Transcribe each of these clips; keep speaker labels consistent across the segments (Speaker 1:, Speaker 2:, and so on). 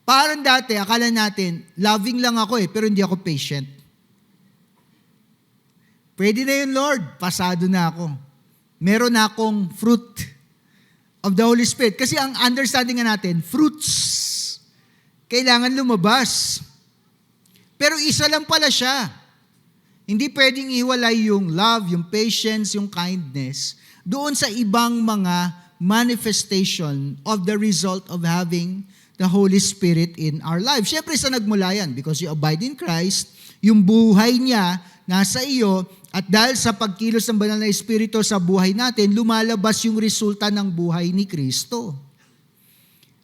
Speaker 1: Parang dati, akala natin, loving lang ako pero hindi ako patient. Pwede na yun, Lord. Pasado na ako. Meron na akong fruit of the Holy Spirit. Kasi ang understanding nga natin, fruits, kailangan lumabas. Pero isa lang pala siya. Hindi pwedeng iwalay yung love, yung patience, yung kindness doon sa ibang mga manifestation of the result of having the Holy Spirit in our lives. Siyempre sa nagmula yan, because you abide in Christ, yung buhay niya nasa iyo, at dahil sa pagkilos ng banal na Espiritu sa buhay natin, lumalabas yung resulta ng buhay ni Kristo.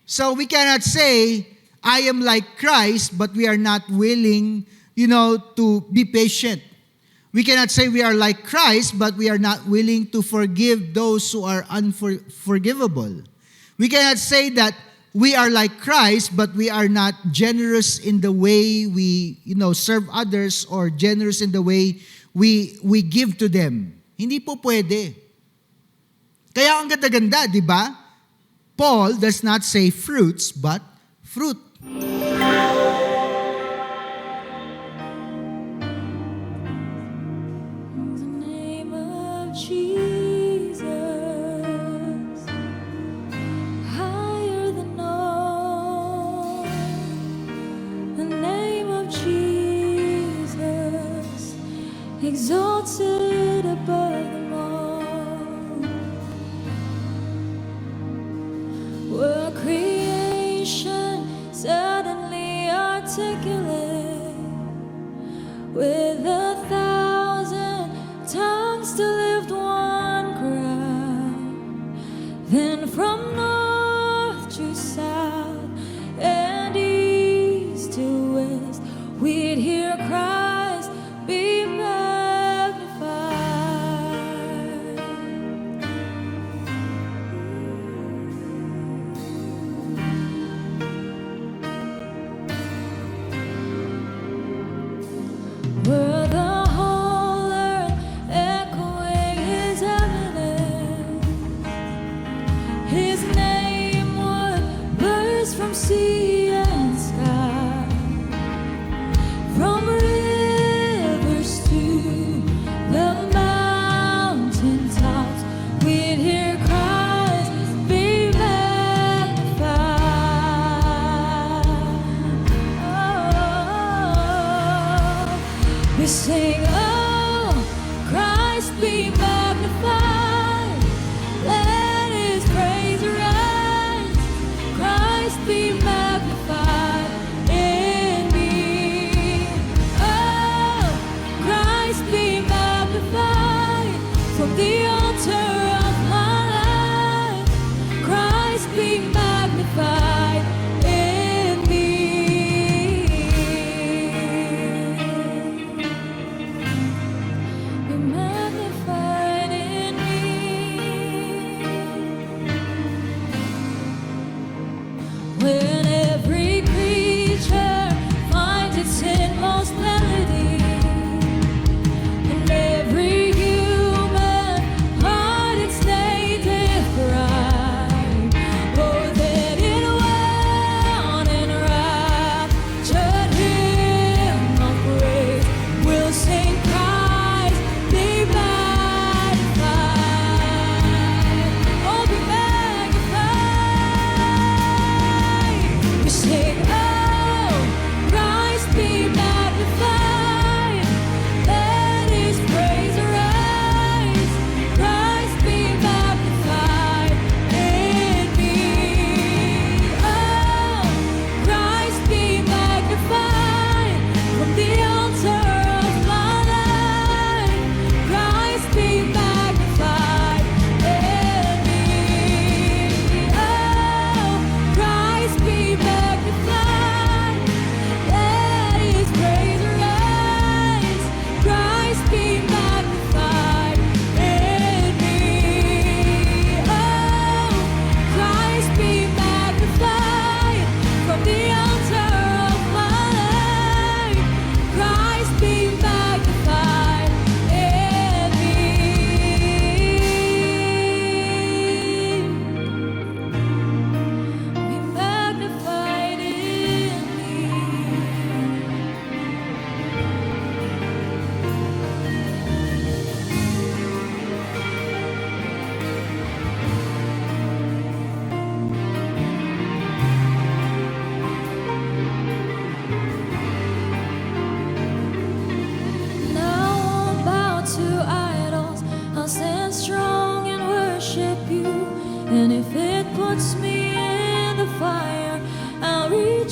Speaker 1: So we cannot say, I am like Christ, but we are not willing, to be patient. We cannot say we are like Christ, but we are not willing to forgive those who are unforgivable. We cannot say that we are like Christ, but we are not generous in the way we, serve others, or generous in the way we give to them. Hindi po pwede. Kaya ang ganda-ganda, di ba? Paul does not say fruits, but fruit.
Speaker 2: Exalted above them all, were creation suddenly articulate with 1,000 tongues to lift one cry. Then from north to south and east to west, we'd hear cries be were the whole earth echoing his eminence, his name would burst from sea and sky, from rivers to the mountain tops, we'd hear cries be magnified. We sing, oh, Christ be magnified. Let his praise rise. Christ be magnified in me. Oh, Christ be magnified from the altar of my life. Christ be magnified in me. Be magnified in me.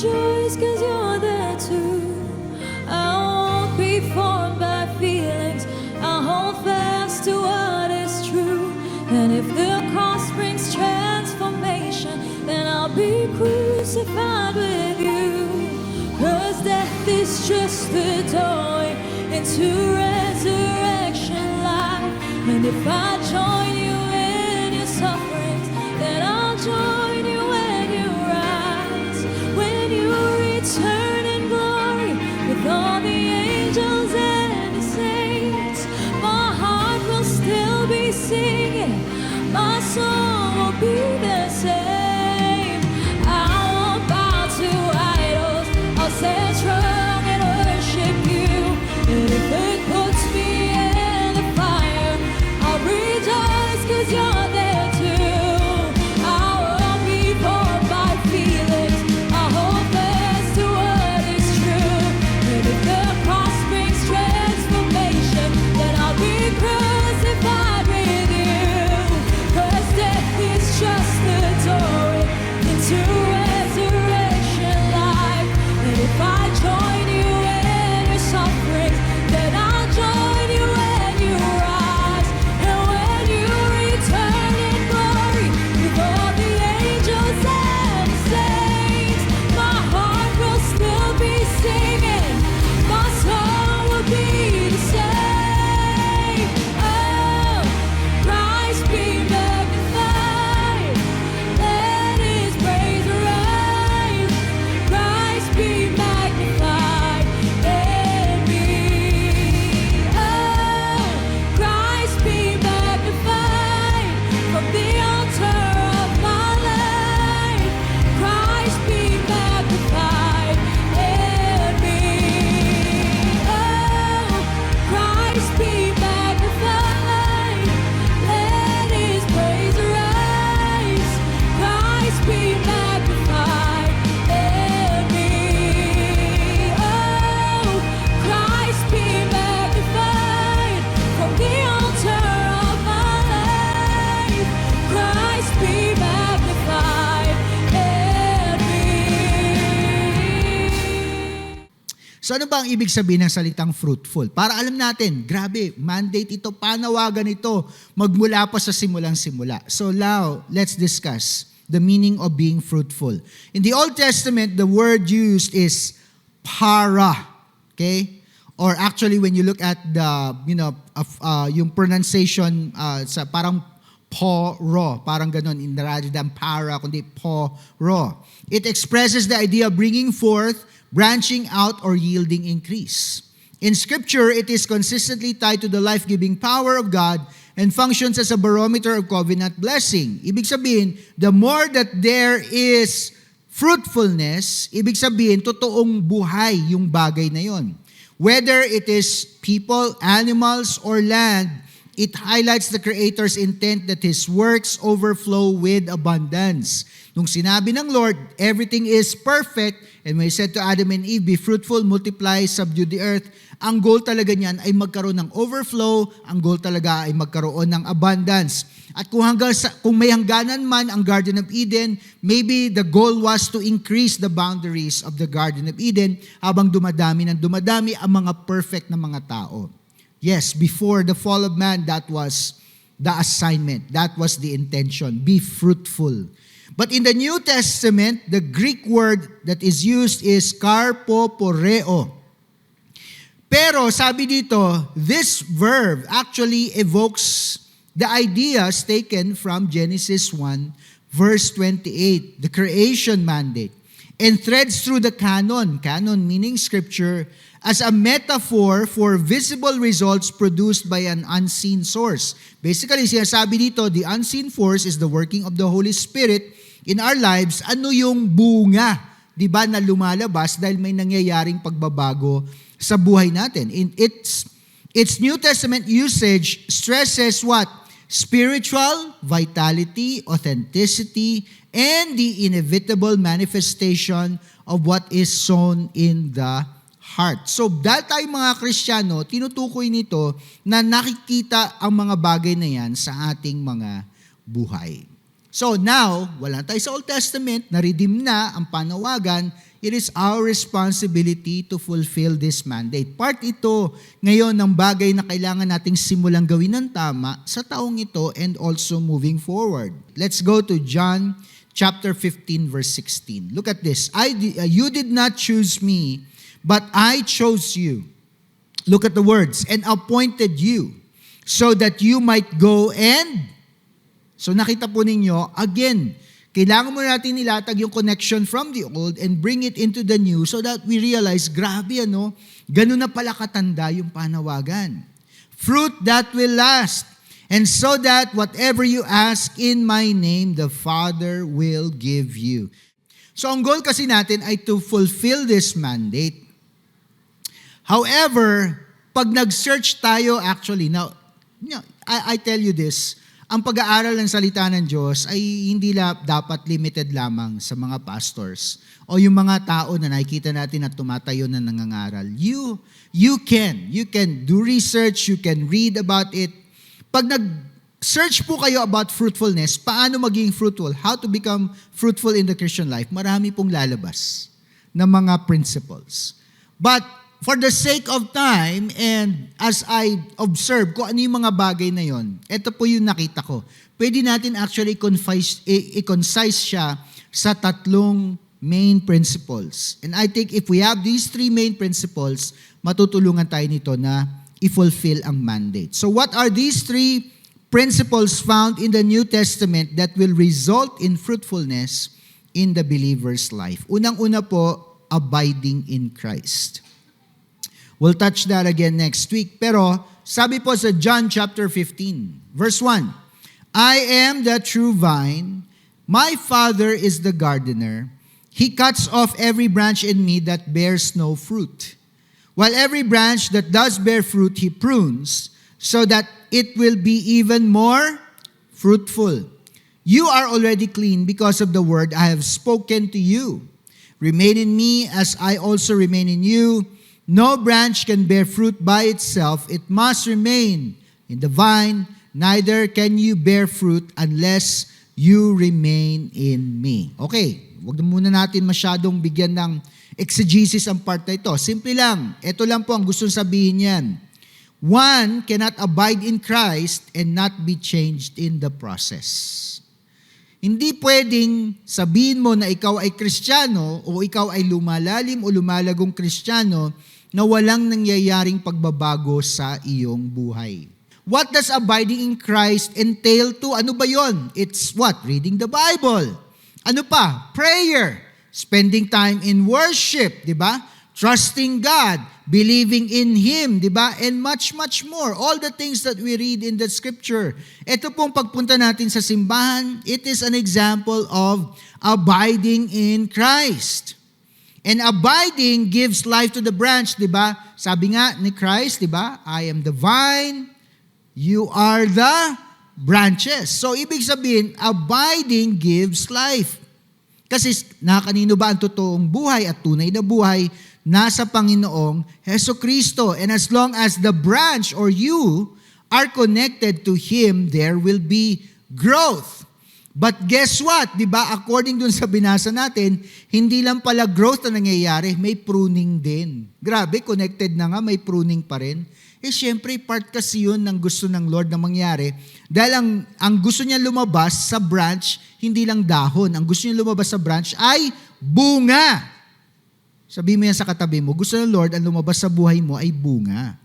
Speaker 2: rejoice 'cause you're there too. I won't be formed by feelings. I'll hold fast to what is true. And if the cross brings transformation, then I'll be crucified with you. 'Cause death is just the doorway into resurrection life. And if I join you in your sufferings, then I'll join you when you rise. When you return in glory with all the angels and the saints, my heart will still be singing, my soul will be the same. I won't bow to idols, I'll stand strong and worship you. And if it puts me in the fire, I'll rejoice 'cause you're there too. I won't be bored by feelings, I'll hold fast to what is true. And if the cross brings transformation, then I'll be crucified with you. 'Cause death is just the doorway into resurrection life. And if I join you in your sufferings, then I'll join you when you rise. And when you return in glory with all the angels and saints, my heart will still be singing, my soul will be the same. Oh, Christ be magnified, let his praise arise. Christ be magnified in me. Oh, Christ be magnified from the altar of my life. Christ be magnified in me. Oh, Christ be magnified, let his praise arise. Christ be magnified in me. Oh, Christ be magnified from the altar of my life. Christ be magnified in me.
Speaker 1: So ano ba ang ibig sabihin ng salitang fruitful? Para alam natin, grabe, mandate ito, panawagan ito, magmula pa sa simulang-simula. So now, let's discuss the meaning of being fruitful. In the Old Testament, the word used is para. Okay? Or actually, when you look at the, yung pronunciation sa parang poro, parang ganon, rather than para, kundi poro. It expresses the idea of bringing forth, branching out, or yielding increase. In Scripture, it is consistently tied to the life-giving power of God and functions as a barometer of covenant blessing. Ibig sabihin, the more that there is fruitfulness, ibig sabihin, totoong buhay yung bagay na yon. Whether it is people, animals, or land, it highlights the Creator's intent that His works overflow with abundance. Nung sinabi ng Lord, everything is perfect, and when He said to Adam and Eve, be fruitful, multiply, subdue the earth, ang goal talaga niyan ay magkaroon ng overflow, ang goal talaga ay magkaroon ng abundance. At kung may hangganan man ang Garden of Eden, maybe the goal was to increase the boundaries of the Garden of Eden habang dumadami ng dumadami ang mga perfect na mga tao. Yes, before the fall of man, that was the assignment. That was the intention. Be fruitful. But in the New Testament, the Greek word that is used is karpoporeo. Pero sabi dito, this verb actually evokes the ideas taken from Genesis 1, verse 28, the creation mandate, and threads through the canon meaning Scripture, as a metaphor for visible results produced by an unseen source. Basically, sinasabi dito, the unseen force is the working of the Holy Spirit in our lives. Ano yung bunga, di ba, na lumalabas dahil may nangyayaring pagbabago sa buhay natin. In its New Testament usage stresses what? Spiritual vitality, authenticity, and the inevitable manifestation of what is sown in the heart. So, dahil tayo mga Kristiyano, tinutukoy nito na nakikita ang mga bagay na yan sa ating mga buhay. So now, wala tayo sa Old Testament, na-redeem na ang panawagan, it is our responsibility to fulfill this mandate. Part ito ngayon ng bagay na kailangan nating simulang gawin ng tama sa taong ito and also moving forward. Let's go to John chapter 15 verse 16. Look at this. You did not choose me, but I chose you. Look at the words, and appointed you so that you might go and... So nakita po ninyo, again, kailangan mo natin ilatag yung connection from the old and bring it into the new so that we realize, grabe ganun na pala katanda yung panawagan. Fruit that will last, and so that whatever you ask in my name, the Father will give you. So ang goal kasi natin ay to fulfill this mandate. However, pag nag-search tayo actually, now, I tell you this, ang pag-aaral ng salita ng Diyos ay hindi dapat limited lamang sa mga pastors o yung mga tao na nakikita natin at tumatayo na nangangaral. You can do research, you can read about it. Pag nag-search po kayo about fruitfulness, paano maging fruitful, how to become fruitful in the Christian life, marami pong lalabas na mga principles. But for the sake of time and as I observe kung ano yung mga bagay na yon, ito po yung nakita ko. Pwede natin actually i-concise siya sa tatlong main principles. And I think if we have these three main principles, matutulungan tayo nito na i-fulfill ang mandate. So what are these three principles found in the New Testament that will result in fruitfulness in the believer's life? Unang-una po, abiding in Christ. We'll touch that again next week. Pero sabi po sa John chapter 15, verse 1, I am the true vine, my Father is the gardener. He cuts off every branch in me that bears no fruit, while every branch that does bear fruit he prunes, so that it will be even more fruitful. You are already clean because of the word I have spoken to you. Remain in me as I also remain in you. No branch can bear fruit by itself. It must remain in the vine. Neither can you bear fruit unless you remain in me. Okay, wag na muna natin masyadong bigyan ng exegesis ang part na ito. Simple lang. Ito lang po ang gusto sabihin yan. One cannot abide in Christ and not be changed in the process. Hindi pwedeng sabihin mo na ikaw ay Kristiyano o ikaw ay lumalalim o lumalagong Kristiyano na walang nangyayaring pagbabago sa iyong buhay. What does abiding in Christ entail to? Ano ba yon? It's what? Reading the Bible. Ano pa? Prayer. Spending time in worship, di ba? Trusting God, believing in Him, di ba? And much, much more. All the things that we read in the Scripture. Ito pong pagpunta natin sa simbahan, it is an example of abiding in Christ. And abiding gives life to the branch, di ba? Sabi nga ni Christ, di ba? I am the vine, you are the branches. So, ibig sabihin, abiding gives life. Kasi kanino ba ang totoong buhay at tunay na buhay? Nasa Panginoong Hesukristo. And as long as the branch or you are connected to Him, there will be growth. But guess what? Di ba? According dun sa binasa natin, hindi lang pala growth na nangyayari, may pruning din. Grabe, connected na nga, may pruning pa rin. Syempre, part kasi yun ng gusto ng Lord na mangyari. Dahil ang gusto niya lumabas sa branch, hindi lang dahon. Ang gusto niya lumabas sa branch ay bunga. Sabi mo yan sa katabi mo, gusto ng Lord ang lumabas sa buhay mo ay bunga.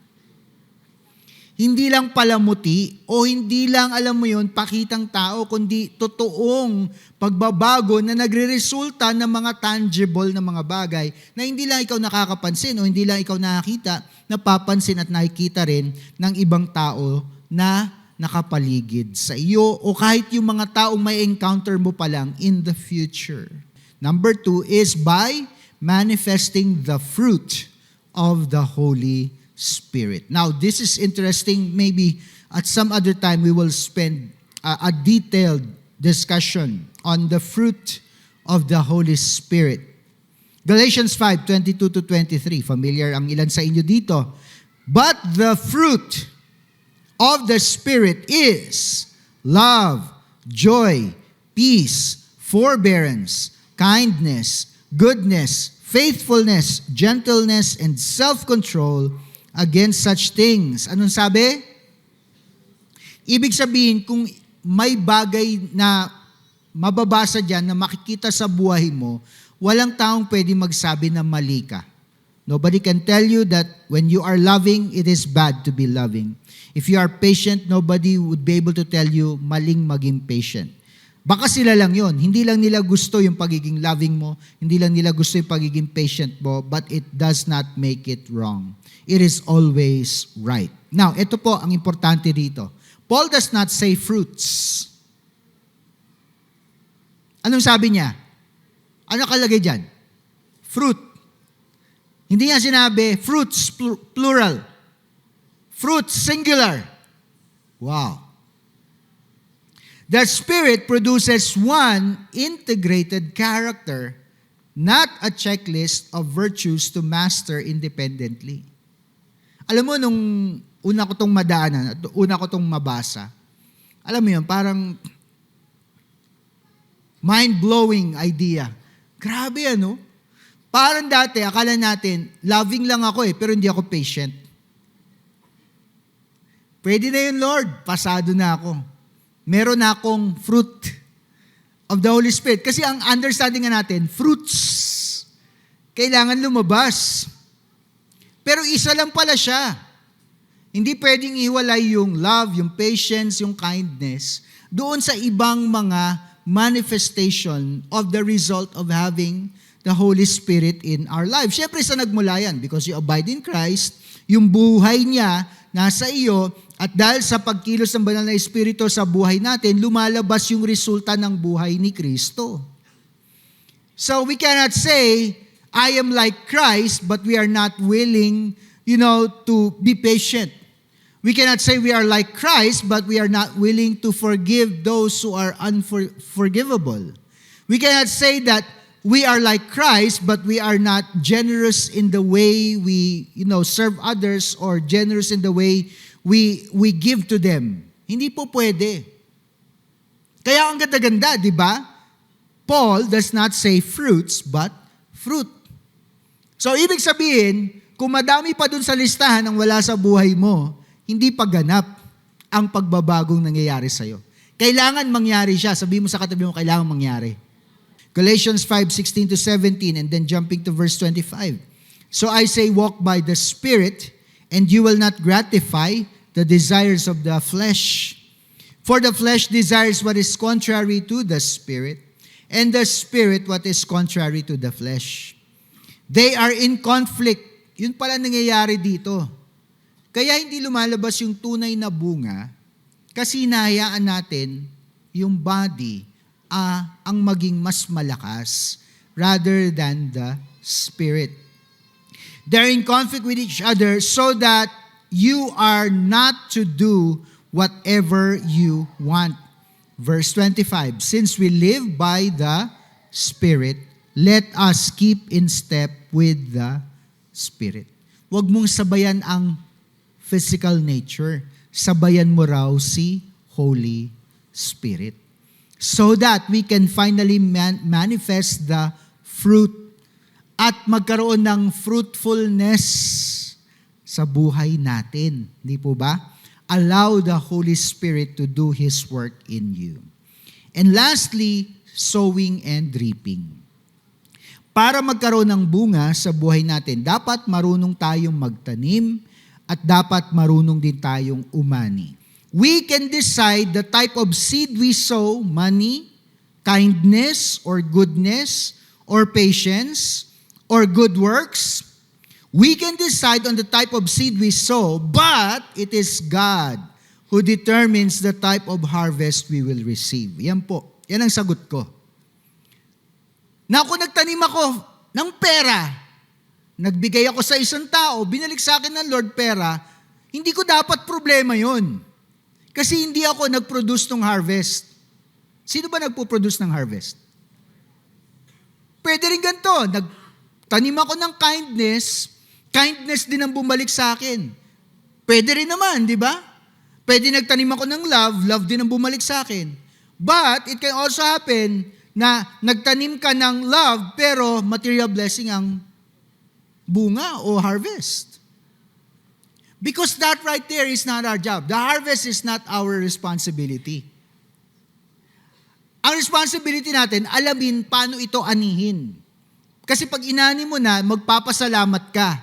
Speaker 1: Hindi lang palamuti o hindi lang, alam mo yun, pakitang tao, kundi totoong pagbabago na nagre-resulta ng mga tangible na mga bagay na hindi lang ikaw nakakapansin o hindi lang ikaw nakakita, napapansin at nakikita rin ng ibang tao na nakapaligid sa iyo o kahit yung mga taong may encounter mo pa lang in the future. Number 2 is by manifesting the fruit of the Holy Spirit. Now, this is interesting. Maybe at some other time we will spend a detailed discussion on the fruit of the Holy Spirit. Galatians 5:22-23. Familiar ang ilan sa inyo dito. But the fruit of the Spirit is love, joy, peace, forbearance, kindness, goodness, faithfulness, gentleness, and self-control. Against such things. Anong sabi? Ibig sabihin, kung may bagay na mababasa dyan na makikita sa buhay mo, walang taong pwede magsabi na mali ka. Nobody can tell you that when you are loving, it is bad to be loving. If you are patient, nobody would be able to tell you maling maging patient. Baka sila lang yon. Hindi lang nila gusto yung pagiging loving mo, hindi lang nila gusto yung pagiging patient mo, but it does not make it wrong. It is always right. Now, ito po ang importante dito. Paul does not say fruits. Anong sabi niya? Ano kalagay dyan? Fruit. Hindi niya sinabi, fruits, plural. Fruits, singular. Wow. The Spirit produces one integrated character, not a checklist of virtues to master independently. Alam mo, nung una ko tong madaanan, at una ko tong mabasa, alam mo yun, parang mind-blowing idea. Grabe ano? Parang dati, akala natin, loving lang ako pero hindi ako patient. Pwede na yun, Lord. Pasado na ako. Meron na akong fruit of the Holy Spirit. Kasi ang understanding nga natin, fruits, kailangan lumabas. Pero isa lang pala siya. Hindi pwedeng iwalay yung love, yung patience, yung kindness doon sa ibang mga manifestation of the result of having the Holy Spirit in our lives. Siyempre sa nagmula yan, because you abide in Christ, yung buhay niya nasa iyo, at dahil sa pagkilos ng banal na Espiritu sa buhay natin, lumalabas yung resulta ng buhay ni Kristo. So we cannot say, I am like Christ, but we are not willing, to be patient. We cannot say we are like Christ, but we are not willing to forgive those who are unforgivable. We cannot say that we are like Christ, but we are not generous in the way we, serve others, or generous in the way we give to them. Hindi po pwede. Kaya ang ganda-ganda, di ba? Paul does not say fruits, but fruit. So, ibig sabihin, kung madami pa dun sa listahan ang wala sa buhay mo, hindi pa ganap ang pagbabagong nangyayari sa'yo. Kailangan mangyari siya. Sabi mo sa katabi mo, kailangan mangyari. Galatians 5:16-17, and then jumping to verse 25. So I say, walk by the Spirit, and you will not gratify the desires of the flesh. For the flesh desires what is contrary to the Spirit, and the Spirit what is contrary to the flesh. They are in conflict. Yun pala nangyayari dito. Kaya hindi lumalabas yung tunay na bunga kasi hinahayaan natin yung body ang maging mas malakas rather than the Spirit. They're in conflict with each other so that you are not to do whatever you want. Verse 25, since we live by the Spirit, let us keep in step with the Spirit. Huwag mong sabayan ang physical nature. Sabayan mo raw si Holy Spirit. So that we can finally manifest the fruit at magkaroon ng fruitfulness sa buhay natin. Hindi po ba? Allow the Holy Spirit to do His work in you. And lastly, sowing and reaping. Para magkaroon ng bunga sa buhay natin, dapat marunong tayong magtanim at dapat marunong din tayong umani. We can decide the type of seed we sow, money, kindness, or goodness, or patience, or good works. We can decide on the type of seed we sow, but it is God who determines the type of harvest we will receive. Yan po. Yan ang sagot ko. Na kung nagtanim ako ng pera, nagbigay ako sa isang tao, binalik sa akin ng Lord pera, hindi ko dapat problema yon. Kasi hindi ako nag-produce ng harvest. Sino ba nagpo-produce ng harvest? Pwede rin ganito. Nagtanim ako ng kindness din ang bumalik sa akin. Pwede rin naman, di ba? Pwede nagtanim ako ng love din ang bumalik sa akin. But it can also happen na nagtanim ka ng love pero material blessing ang bunga o harvest. Because that right there is not our job. The harvest is not our responsibility. Ang responsibility natin, alamin paano ito anihin. Kasi pag inani mo na, magpapasalamat ka.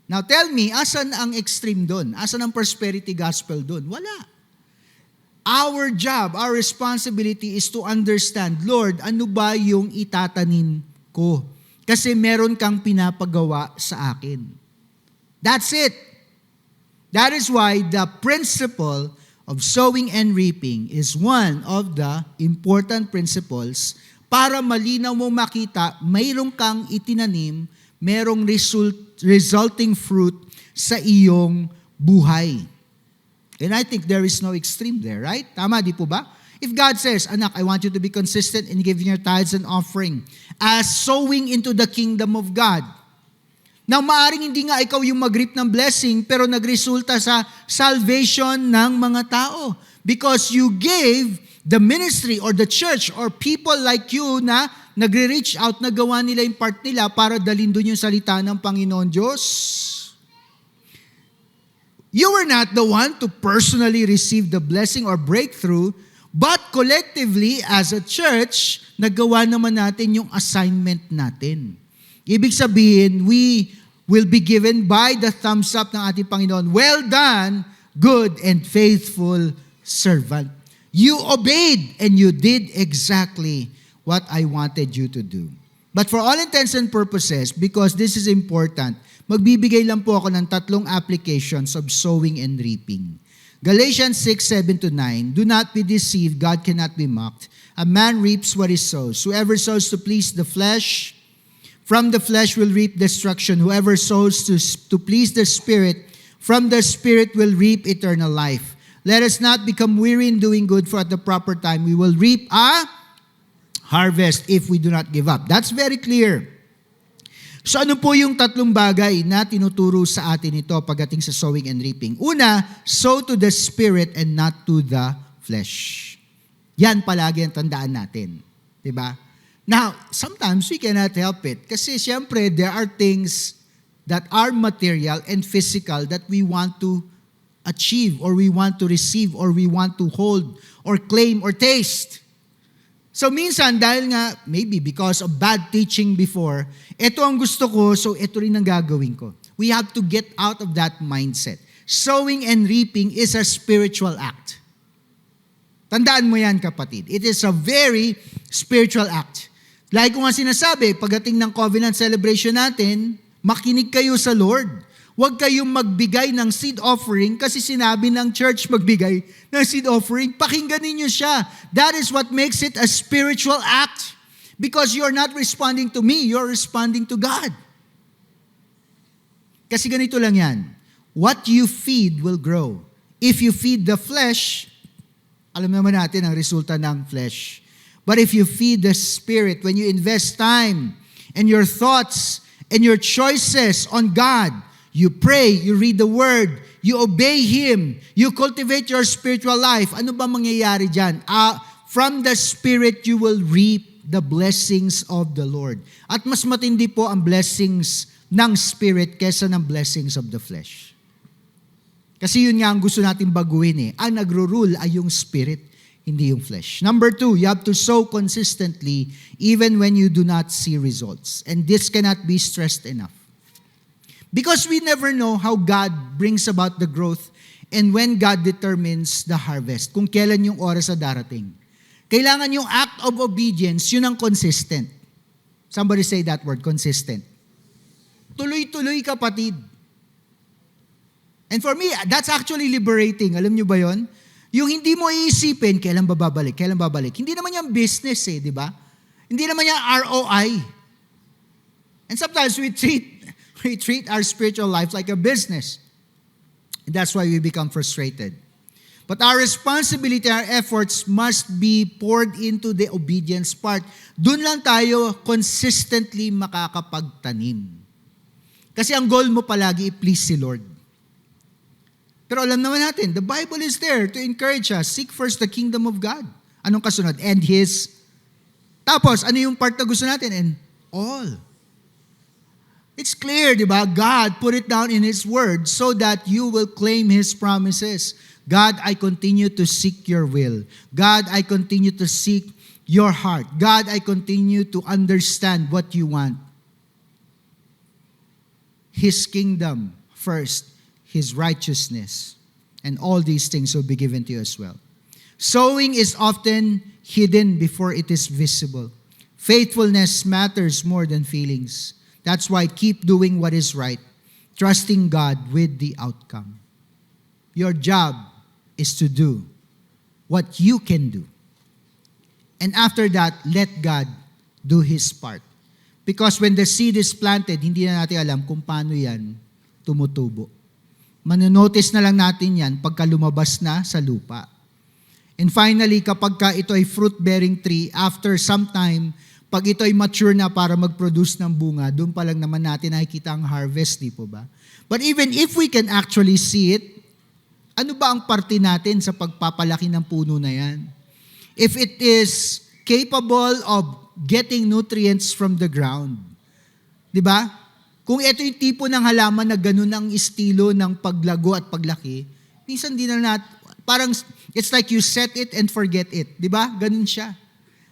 Speaker 1: Now tell me, asan ang extreme doon? Asan ang prosperity gospel doon? Wala. Our job, our responsibility is to understand, Lord, ano ba yung itatanim ko? Kasi meron kang pinapagawa sa akin. That's it. That is why the principle of sowing and reaping is one of the important principles para malinaw mo makita, mayroon kang itinanim, merong resulting fruit sa iyong buhay. And I think there is no extreme there, right? Tama, di po ba? If God says, anak, I want you to be consistent in giving your tithes and offering as sowing into the kingdom of God. Now, maaring hindi nga ikaw yung mag-reap ng blessing, pero nagresulta sa salvation ng mga tao. Because you gave the ministry or the church or people like you na nagre-reach out, nagawa nila yung part nila para dalhin doon yung salita ng Panginoon Diyos. You were not the one to personally receive the blessing or breakthrough, but collectively as a church, nagawa naman natin yung assignment natin. Ibig sabihin, we will be given by the thumbs up ng ating Panginoon, well done, good and faithful servant. You obeyed and you did exactly what I wanted you to do. But for all intents and purposes, because this is important, magbibigay lang po ako ng 3 applications of sowing and reaping. Galatians 6:7-9, do not be deceived, God cannot be mocked. A man reaps what he sows. Whoever sows to please the flesh, from the flesh will reap destruction. Whoever sows to please the Spirit, from the Spirit will reap eternal life. Let us not become weary in doing good, for at the proper time we will reap a harvest if we do not give up. That's very clear. So ano po yung 3 bagay na tinuturo sa atin ito pagdating sa sowing and reaping? Una, sow to the Spirit and not to the flesh. Yan palagi ang tandaan natin. Diba? Now, sometimes we cannot help it. Kasi siyempre, there are things that are material and physical that we want to achieve or we want to receive or we want to hold or claim or taste. So minsan, dahil nga, maybe because of bad teaching before, ito ang gusto ko, so ito rin ang gagawin ko. We have to get out of that mindset. Sowing and reaping is a spiritual act. Tandaan mo yan, kapatid. It is a very spiritual act. Like ko nga sinasabi, pagdating ng covenant celebration natin, makinig kayo sa Lord. Huwag kayong magbigay ng seed offering kasi sinabi ng church magbigay ng seed offering. Pakinggan ninyo siya. That is what makes it a spiritual act. Because you're not responding to me, you're responding to God. Kasi ganito lang yan. What you feed will grow. If you feed the flesh, alam naman natin ang resulta ng flesh. But if you feed the Spirit, when you invest time and your thoughts and your choices on God, you pray, you read the Word, you obey Him, you cultivate your spiritual life. Ano ba mangyayari dyan? From the Spirit, you will reap the blessings of the Lord. At mas matindi po ang blessings ng Spirit kesa ng blessings of the flesh. Kasi yun nga ang gusto natin baguhin eh. Ang nagro-rule ay yung Spirit, hindi yung flesh. Number 2, you have to sow consistently even when you do not see results. And this cannot be stressed enough. Because we never know how God brings about the growth and when God determines the harvest, kung kailan yung oras na darating. Kailangan yung act of obedience, yun ang consistent. Somebody say that word, consistent. Tuloy-tuloy, kapatid. And for me, that's actually liberating. Alam nyo ba yon? Yung hindi mo iisipin, kailan ba babalik, kailan babalik. Hindi naman yung business eh, di ba? Hindi naman yung ROI. And sometimes we treat our spiritual life like a business. And that's why we become frustrated. But our responsibility, our efforts must be poured into the obedience part. Doon lang tayo consistently makakapagtanim. Kasi ang goal mo palagi i-please si Lord. Pero alam naman natin, the Bible is there to encourage us. Seek first the kingdom of God. Anong kasunod? And His. Tapos, ano yung part na gusto natin? And all. It's clear, di ba? God put it down in His word so that you will claim His promises. God, I continue to seek your will. God, I continue to seek your heart. God, I continue to understand what you want. His kingdom first, His righteousness, and all these things will be given to you as well. Sowing is often hidden before it is visible. Faithfulness matters more than feelings. That's why keep doing what is right, trusting God with the outcome. Your job is to do what you can do. And after that, let God do His part. Because when the seed is planted, hindi na natin alam kung paano yan tumutubo. Manonotice na lang natin yan pagka lumabas na sa lupa. And finally, kapag ka ito ay fruit-bearing tree, after some time, pag ito ay mature na para mag-produce ng bunga, doon pa lang naman natin nakikita ang harvest, di po ba? But even if we can actually see it, ano ba ang parte natin sa pagpapalaki ng puno na yan? If it is capable of getting nutrients from the ground, di ba? Kung ito yung tipo ng halaman na ganun ang estilo ng paglago at paglaki, minsan di na parang it's like you set it and forget it. Di ba? Ganun siya.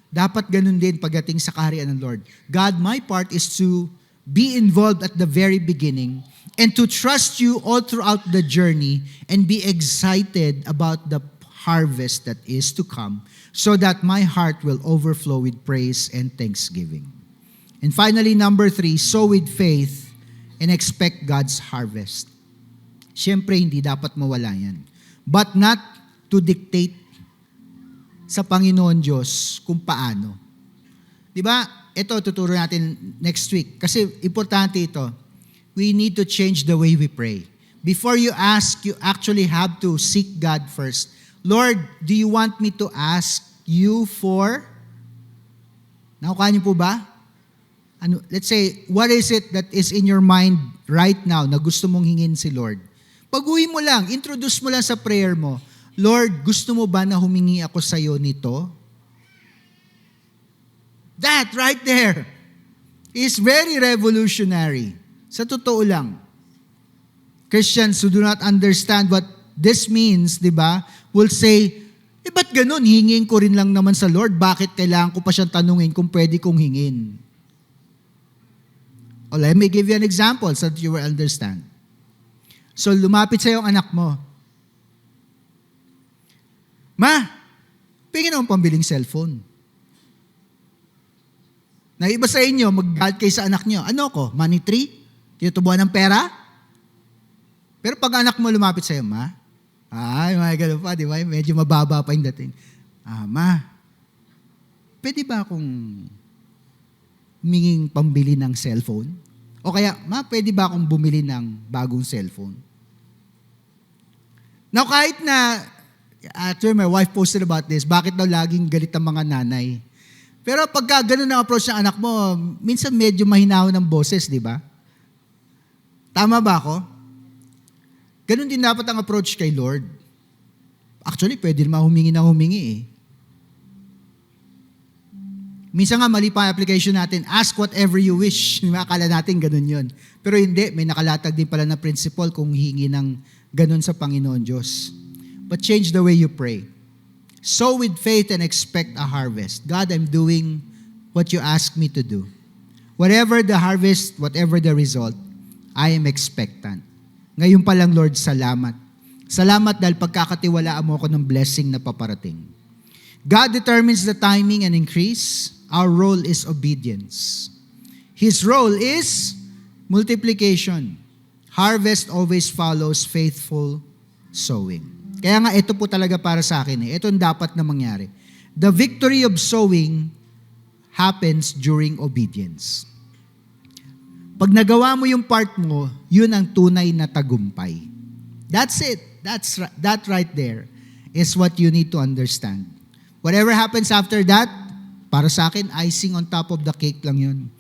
Speaker 1: Dapat ganun din pagdating sa kaharian ng Lord. God, my part is to be involved at the very beginning and to trust you all throughout the journey and be excited about the harvest that is to come so that my heart will overflow with praise and thanksgiving. And finally, number 3, sow with faith and expect God's harvest. Siyempre, hindi dapat mawala yan. But not to dictate sa Panginoon Diyos kung paano. Di ba? Ito, tuturo natin next week. Kasi importante ito. We need to change the way we pray. Before you ask, you actually have to seek God first. Lord, do you want me to ask you for? Nakukuha niyo po ba? Let's say, what is it that is in your mind right now na gusto mong hingin si Lord? Pag-uwi mo lang, introduce mo lang sa prayer mo, Lord, gusto mo ba na humingi ako sa iyo nito? That right there is very revolutionary. Sa totoo lang. Christians who do not understand what this means, di ba, will say, ba't ganun? Hingin ko rin lang naman sa Lord. Bakit kailangan ko pa siyang tanungin kung pwede kong hingin? Oh, let me give you an example so that you will understand. So, lumapit sa iyo ang anak mo. Ma, pingin akong pambiling cellphone. Na iba sa inyo, mag-guide kayo sa anak nyo. Ano ko? Money tree? Tinutubuan ng pera? Pero pag anak mo lumapit sa iyo, ma, may ganun pa, di ba? Medyo mababa pa yung dating. Ma, pwede ba akong huminging pambili ng cellphone? O kaya, ma, pwede ba akong bumili ng bagong cellphone? Now, kahit na, actually, my wife posted about this, bakit daw laging galit ang mga nanay? Pero pagka ganun ang approach ng anak mo, minsan medyo mahinaw ng boses, di ba? Tama ba ako? Ganun din dapat ang approach kay Lord. Actually, pwede naman humingi na humingi eh. Minsan nga, mali pa ang application natin, ask whatever you wish. Akala natin ganun yun. Pero hindi, may nakalatag din pala na principle kung hingi ng ganun sa Panginoon Diyos. But change the way you pray. Sow with faith and expect a harvest. God, I'm doing what you ask me to do. Whatever the harvest, whatever the result, I am expectant. Ngayon pa lang, Lord, salamat. Salamat dahil pagkakatiwalaan mo ako ng blessing na paparating. God determines the timing and increase. Our role is obedience. His role is multiplication. Harvest always follows faithful sowing. Kaya nga ito po talaga para sa akin eh. Ito ang dapat na mangyari. The victory of sowing happens during obedience. Pag nagawa mo yung part mo, yun ang tunay na tagumpay. That's it. That right there is what you need to understand. Whatever happens after that, para sa akin, icing on top of the cake lang yun.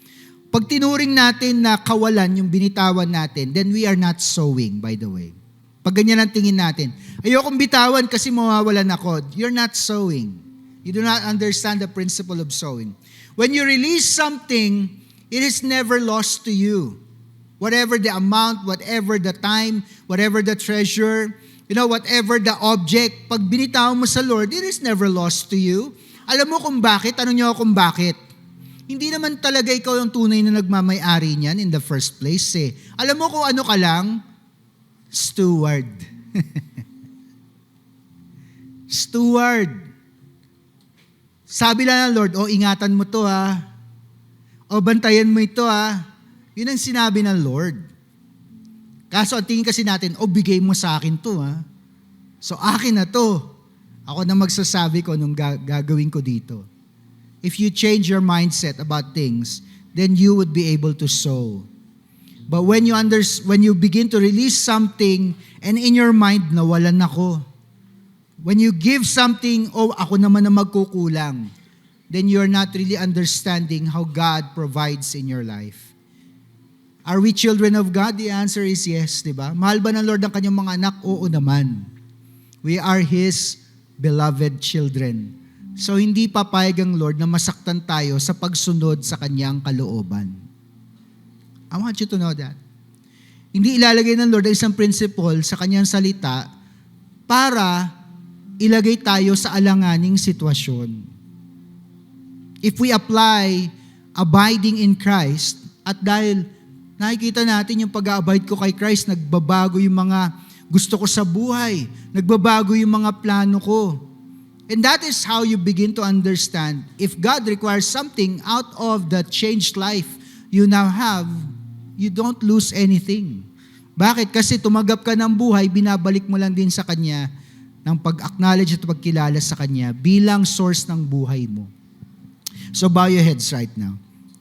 Speaker 1: Pag tinuring natin na kawalan yung binitawan natin, then we are not sowing, by the way. Pag ganyan ang tingin natin. Ayokong bitawan kasi mawawalan ako. You're not sowing. You do not understand the principle of sowing. When you release something, it is never lost to you. Whatever the amount, whatever the time, whatever the treasure, whatever the object, pag binitawan mo sa Lord, it is never lost to you. Alam mo kung bakit? Tanong niyo ako kung bakit. Hindi naman talaga ikaw yung tunay na nagmamay-ari niyan in the first place eh. Alam mo kung ano ka lang? Steward. Steward. Sabi lang ng Lord, ingatan mo to ha. Bantayan mo ito ha. Yun ang sinabi ng Lord. Kaso ang tingin kasi natin, bigay mo sa akin to ha. So akin na to. Ako na magsasabi ko nung gagawin ko dito. If you change your mindset about things, then you would be able to sow. But when you begin to release something and in your mind, nawalan ako. When you give something, ako naman na magkukulang, then you're not really understanding how God provides in your life. Are we children of God? The answer is yes, di ba? Mahal ba ng Lord ang kanyang mga anak? Oo naman. We are His beloved children. So hindi papayag ang Lord na masaktan tayo sa pagsunod sa kanyang kalooban. I want you to know that. Hindi ilalagay ng Lord ang isang principle sa kanyang salita para ilagay tayo sa alanganing sitwasyon. If we apply abiding in Christ, at dahil nakikita natin yung pag-abide ko kay Christ, nagbabago yung mga gusto ko sa buhay, nagbabago yung mga plano ko. And that is how you begin to understand if God requires something out of the changed life you now have, you don't lose anything. Bakit? Kasi tumanggap ka ng buhay, binabalik mo lang din sa Kanya ng pag-acknowledge at pagkilala sa Kanya bilang source ng buhay mo. So bow your heads right now.